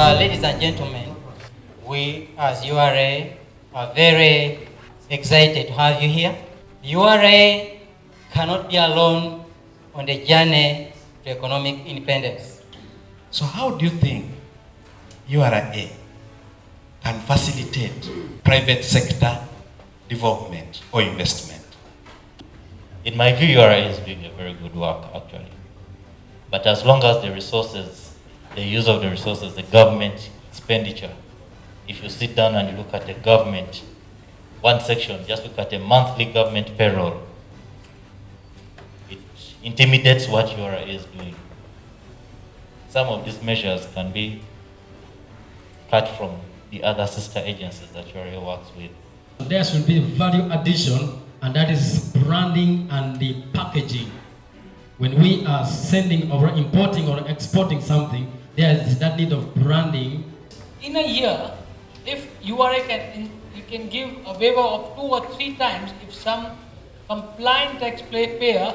Ladies and gentlemen, we as URA are very excited to have you here. URA cannot be alone on the journey to economic independence. So how do you think URA can facilitate private sector development or investment? In my view, URA is doing a very good work, actually. But as long as the resources, the use of the resources, the government expenditure, if you sit down and you look at the government, one section, just look at a monthly government payroll, it intimidates what URA is doing. Some of these measures can be cut from the other sister agencies that URA works with. There should be value addition, and that is branding and the packaging. When we are sending or importing or exporting something, there is that need of branding. In a year, if URA can give a waiver of 2 or 3 times, if some compliant taxpayer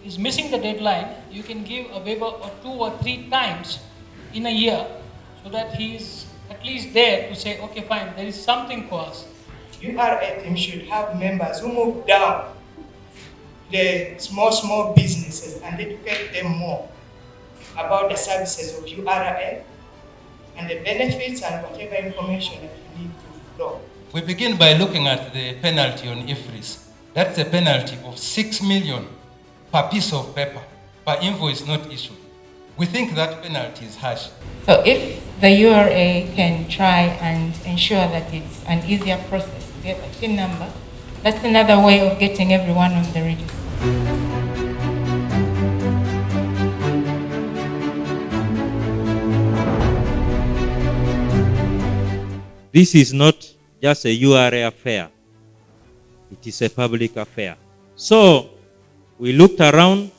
is missing the deadline, you can give a waiver of 2 or 3 times in a year, so that he is at least there to say, okay, fine, there is something for us. URA team should have members who move down the small businesses and educate them more about the services of URA and the benefits and whatever information that you need to flow. We begin by looking at the penalty on IFRIS. That's a penalty of 6 million per piece of paper, per invoice not issued. We think that penalty is harsh. So if the URA can try and ensure that it's an easier process to get a PIN number, that's another way of getting everyone on the register. This is not just a URA affair. It is a public affair. So we looked around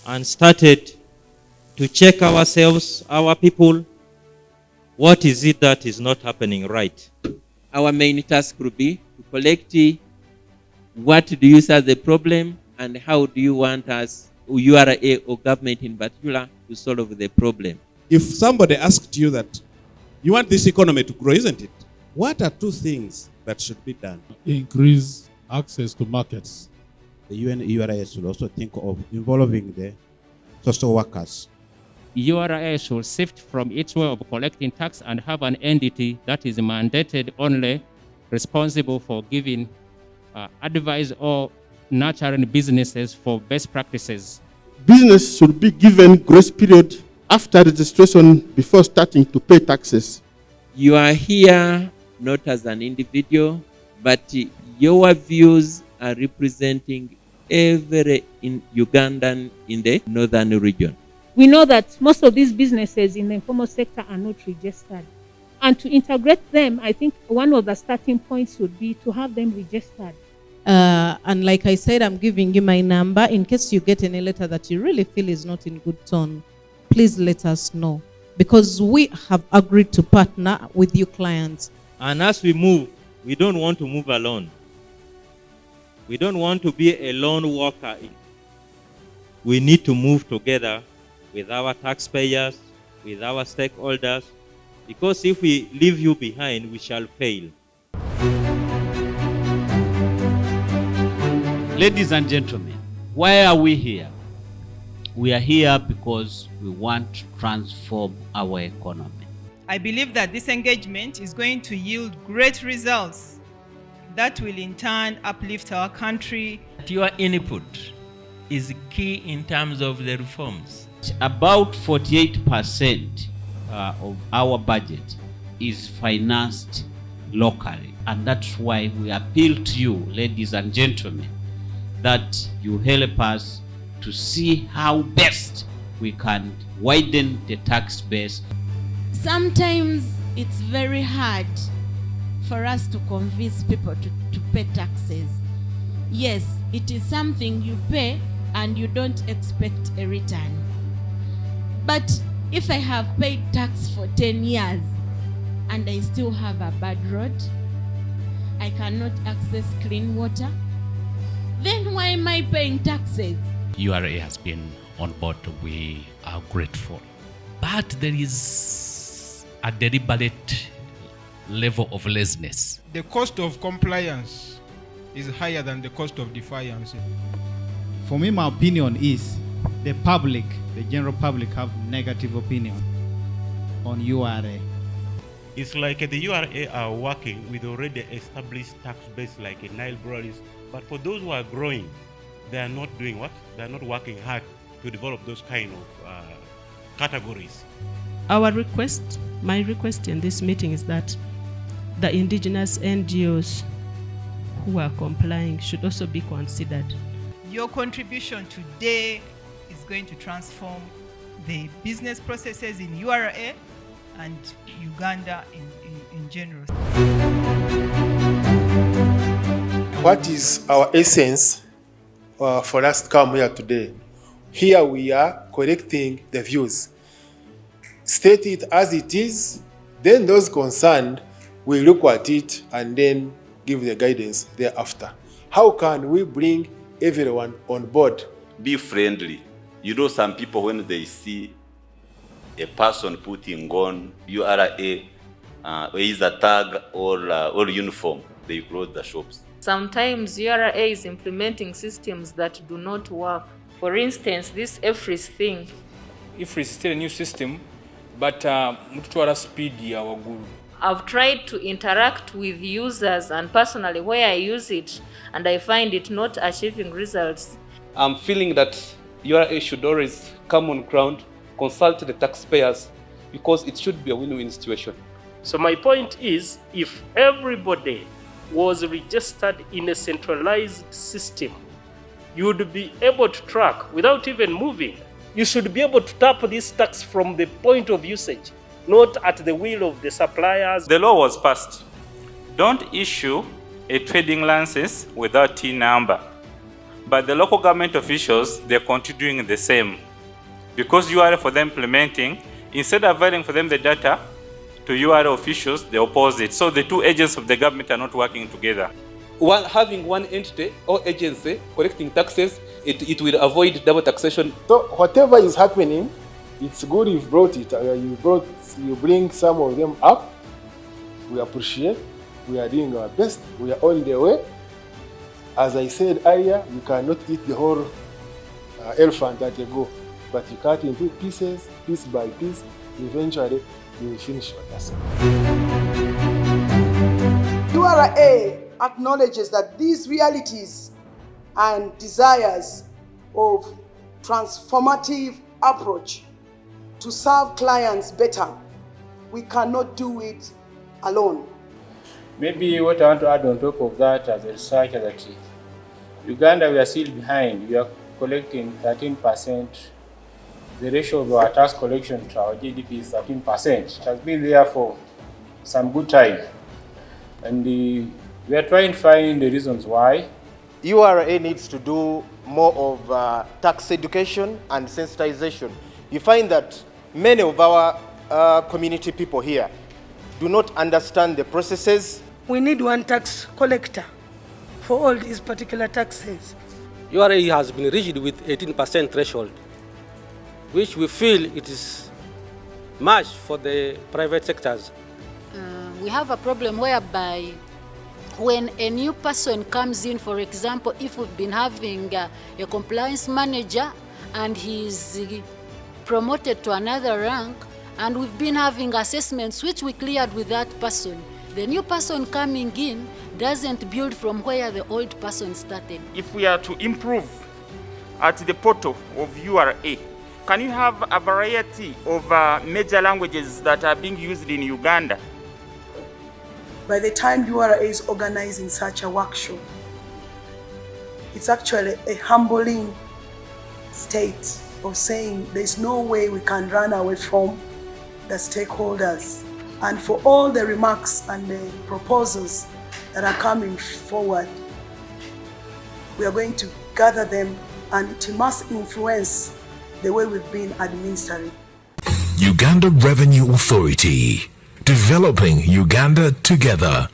and started to check ourselves, our people. What is it that is not happening right? Our main task would be to collect what do you see as the problem and how do you want us, URA or government in particular, to solve the problem. If somebody asked you that you want this economy to grow, isn't it? What are 2 things that should be done? Increase access to markets. The URA should also think of involving the social workers. URA should shift from its way of collecting tax and have an entity that is mandated only responsible for giving advice or nurturing businesses for best practices. Business should be given grace period after registration before starting to pay taxes. You are here not as an individual, but your views are representing every Ugandan in the northern region. We know that most of these businesses in the informal sector are not registered. And to integrate them, I think one of the starting points would be to have them registered. And like I said, I'm giving you my number in case you get any letter that you really feel is not in good tone. Please let us know, because we have agreed to partner with you clients. And as we move, we don't want to move alone. We don't want to be a lone worker. We need to move together with our taxpayers, with our stakeholders, because if we leave you behind, we shall fail. Ladies and gentlemen, why are we here? We are here because we want to transform our economy. I believe that this engagement is going to yield great results that will in turn uplift our country. Your input is key in terms of the reforms. About 48% of our budget is financed locally, and that's why we appeal to you, ladies and gentlemen, that you help us to see how best we can widen the tax base. Sometimes it's very hard for us to convince people to pay taxes. Yes, it is something you pay and you don't expect a return. But if I have paid tax for 10 years and I still have a bad road, I cannot access clean water, then am I paying taxes? URA has been on board. We are grateful. But there is a deliberate level of laziness. The cost of compliance is higher than the cost of defiance. For me, my opinion is the public, the general public, have negative opinion on URA. It's like the URA are working with already established tax base like Nile breweries, but for those who are growing, they are not doing what? They are not working hard to develop those kind of categories. Our request, my request in this meeting is that the indigenous NGOs who are complying should also be considered. Your contribution today is going to transform the business processes in URA and Uganda in general. What is our essence for us to come here today? Here we are collecting the views. State it as it is, then those concerned will look at it and then give the guidance thereafter. How can we bring everyone on board? Be friendly. You know, some people, when they see a person putting on URA, either tag or uniform, they close the shops. Sometimes URA is implementing systems that do not work. For instance, this EFRIS thing. EFRIS is still a new system, but mututwala speed ya wagulu. I've tried to interact with users and personally where I use it, and I find it not achieving results. I'm feeling that URA should always come on ground, consult the taxpayers, because it should be a win-win situation. So my point is, if everybody was registered in a centralized system, you would be able to track without even moving. You should be able to tap this tax from the point of usage, not at the will of the suppliers. The law was passed. Don't issue a trading license without TIN number. But the local government officials, they're continuing the same. Because URA for them implementing, instead of availing for them the data, to URA officials, they oppose it. So the two agents of the government are not working together. Having one entity or agency collecting taxes, it will avoid double taxation. So whatever is happening, it's good you've brought it. You bring some of them up. We appreciate. We are doing our best. We are on the way. As I said earlier, you cannot eat the whole elephant at a go, but you cut into pieces, piece by piece. Eventually, you will finish your task. URA acknowledges that these realities and desires of transformative approach to serve clients better, we cannot do it alone. Maybe what I want to add on top of that as a researcher that Uganda, we are still behind. We are collecting 13%. The ratio of our tax collection to our GDP is 13%. It has been there for some good time. And we are trying to find the reasons why. URA needs to do more of tax education and sensitization. You find that many of our community people here do not understand the processes. We need one tax collector for all these particular taxes. URA has been rigid with 18% threshold, which we feel it is much for the private sectors. We have a problem whereby when a new person comes in, for example, if we've been having a compliance manager and he's promoted to another rank, and we've been having assessments which we cleared with that person, the new person coming in doesn't build from where the old person started. If we are to improve at the portal of URA, can you have a variety of major languages that are being used in Uganda? By the time URA is organizing such a workshop, it's actually a humbling state of saying there's no way we can run away from the stakeholders. And for all the remarks and the proposals that are coming forward, we are going to gather them, and it must influence the way we've been administering. Uganda Revenue Authority, developing Uganda together.